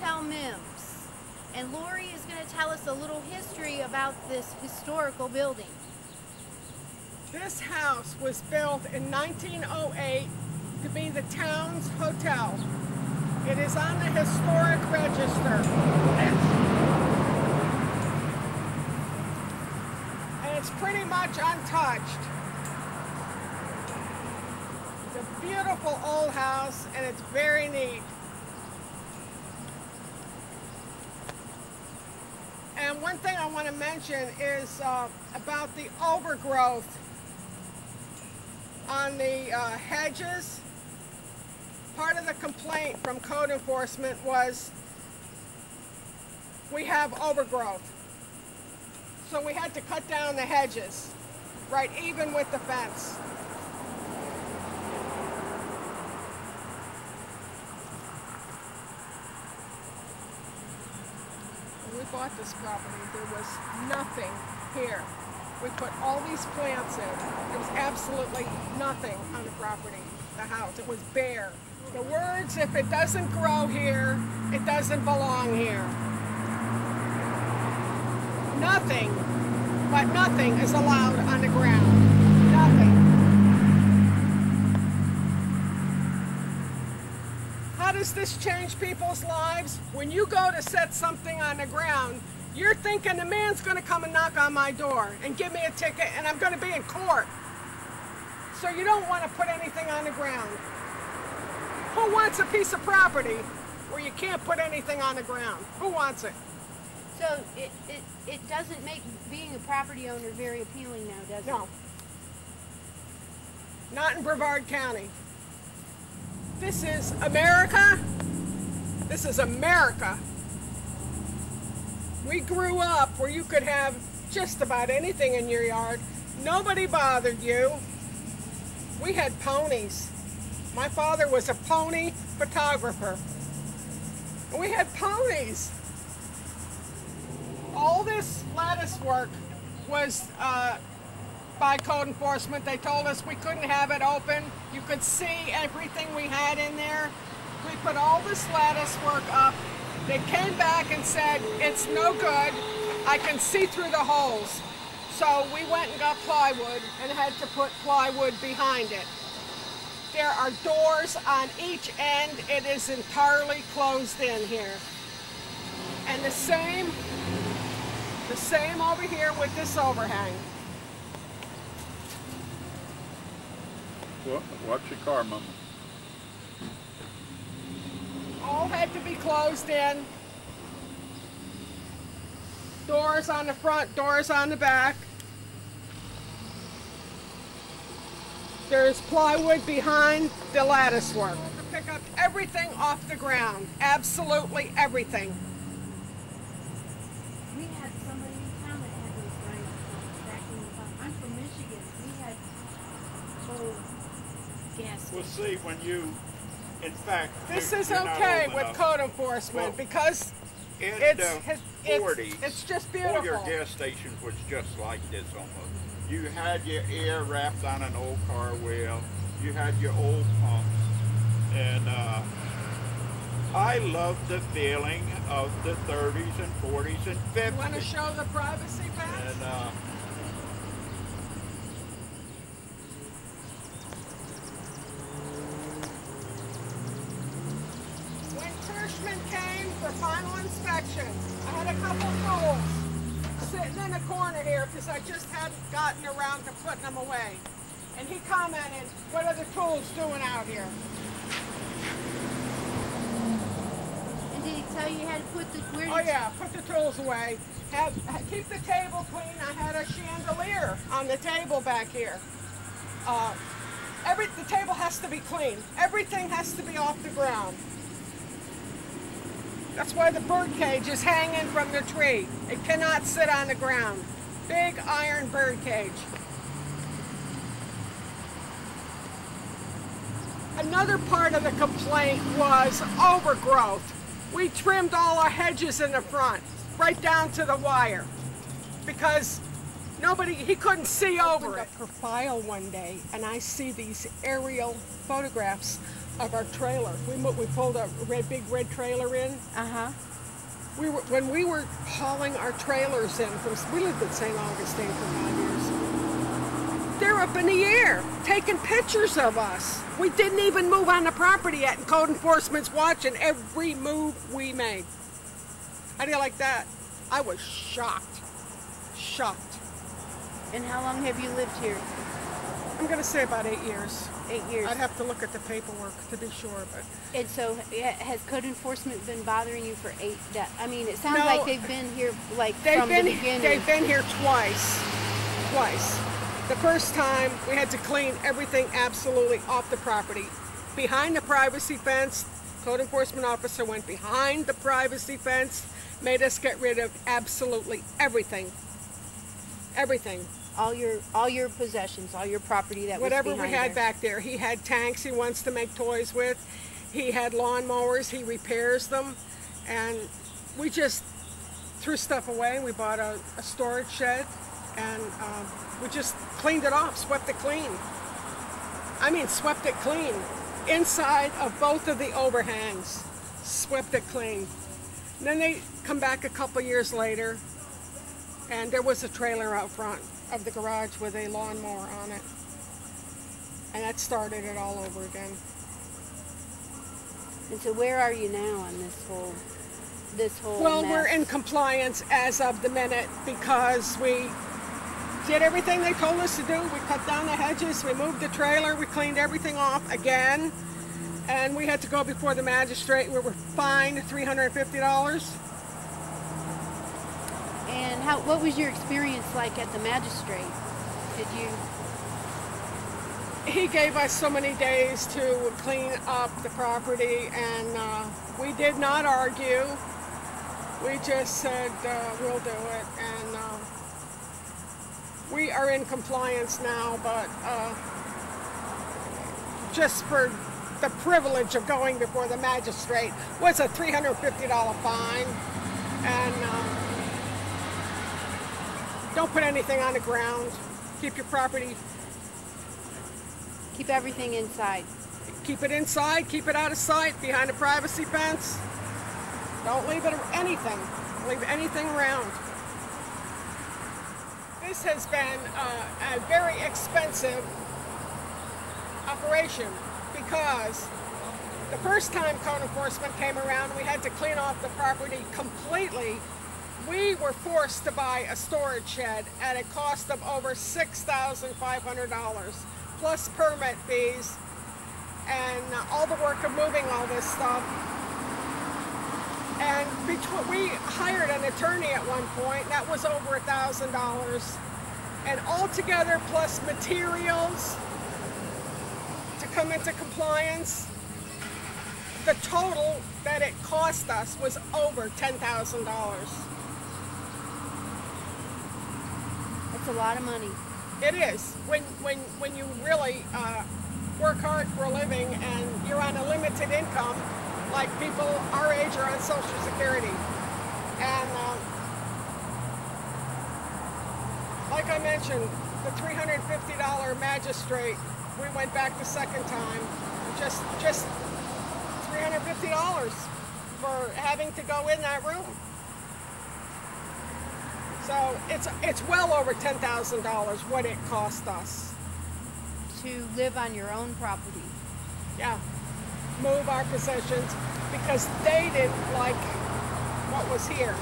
Hotel Mims, and Lori is going to tell us a little history about this historical building. This house was built in 1908 to be the town's hotel. It is on the historic register. And it's pretty much untouched. It's a beautiful old house and it's very neat. And one thing I want to mention is about the overgrowth on the hedges. Part of the complaint from code enforcement was we have overgrowth. So we had to cut down the hedges, right even with the fence. When we bought this property, there was nothing here. We put all these plants in. There was absolutely nothing on the property, the house. It was bare. The words, if it doesn't grow here, it doesn't belong here. Nothing, but nothing is allowed on the ground. Nothing. How does this change people's lives? When you go to set something on the ground, you're thinking the man's going to come and knock on my door and give me a ticket and I'm going to be in court. So you don't want to put anything on the ground. Who wants a piece of property where you can't put anything on the ground? Who wants it? So it doesn't make being a property owner very appealing now, does it? No. Not in Brevard County. This is America. This is America. We grew up where you could have just about anything in your yard. Nobody bothered you. We had ponies. My father was a pony photographer. And we had ponies. All this lattice work was by code enforcement. They told us we couldn't have it open. You could see everything we had in there. We put all this lattice work up. They came back and said, it's no good. I can see through the holes. So we went and got plywood and had to put plywood behind it. There are doors on each end. It is entirely closed in here. And the same over here with this overhang. Watch your car, Mama. All had to be closed in. Doors on the front, doors on the back. There's plywood behind the lattice work. To pick up everything off the ground. Absolutely everything. We had somebody in town that had those guys back in the time. I'm from Michigan. We had old gas stations. Well, see, when you, in fact, This is okay with code enforcement because in it's just beautiful. all your gas stations was just like this almost. You had your air wrapped on an old car wheel. You had your old pumps. And I love the feeling of the 30s and 40s and 50s. You want to show the privacy badge? And when Kirschman came for final inspection, I had a couple tools sitting in the corner here because I just hadn't gotten around to putting them away. And he commented, what are the tools doing out here? And did he tell you how to put the... Oh yeah, put the tools away. Keep the table clean. I had a chandelier on the table back here. The table has to be clean. Everything has to be off the ground. That's why the bird cage is hanging from the tree. It cannot sit on the ground. Big iron bird cage. Another part of the complaint was overgrowth. We trimmed all our hedges in the front, right down to the wire, because he couldn't see over it. I opened up her file one day and I see these aerial photographs of our trailer. We pulled a big red trailer in. Uh-huh. When we were hauling our trailers in we lived in St. Augustine for 5 years. They're up in the air taking pictures of us. We didn't even move on the property yet, and code enforcement's watching every move we made. How do you like that? I was shocked. Shocked. And how long have you lived here? I'm going to say about 8 years. 8 years. I'd have to look at the paperwork to be sure, but... And so has code enforcement been bothering you for I mean, it sounds No, like they've been here from the beginning. They've been here twice. Twice. The first time we had to clean everything absolutely off the property. Behind the privacy fence, code enforcement officer went behind the privacy fence, made us get rid of absolutely everything. Everything. All your possessions, all your property that Whatever was behind we had there. back there. He had tanks he wants to make toys with. He had lawnmowers, he repairs them. And we just threw stuff away. We bought a storage shed, and we just cleaned it off, swept it clean. I mean, swept it clean. Inside of both of the overhangs, swept it clean. And then they come back a couple years later, and there was a trailer out front of the garage with a lawnmower on it. And that started it all over again. And so where are you now on this whole Well, mess? we're in compliance as of the minute because we did everything they told us to do. We cut down the hedges, we moved the trailer, we cleaned everything off again, and we had to go before the magistrate. We were fined $350. And what was your experience like at the magistrate? He gave us so many days to clean up the property, and we did not argue. We just said we'll do it, and we are in compliance now, but just for the privilege of going before the magistrate was a $350 fine, and don't put anything on the ground. Keep your property. Keep everything inside. Keep it inside. Keep it out of sight, behind a privacy fence. Don't leave it anything. Leave anything around. This has been a very expensive operation because the first time code enforcement came around, we had to clean off the property completely. We were forced to buy a storage shed at a cost of over $6,500, plus permit fees and all the work of moving all this stuff. And we hired an attorney at one point, and that was over $1,000. And altogether, plus materials to come into compliance, the total that it cost us was over $10,000. That's a lot of money. It is. When you really work hard for a living and you're on a limited income, like people our age are on Social Security. And like I mentioned, the $350 magistrate, we went back the second time, just $350 for having to go in that room. So it's well over $10,000 what it cost us. To live on your own property. Yeah, move our possessions because they didn't like what was here.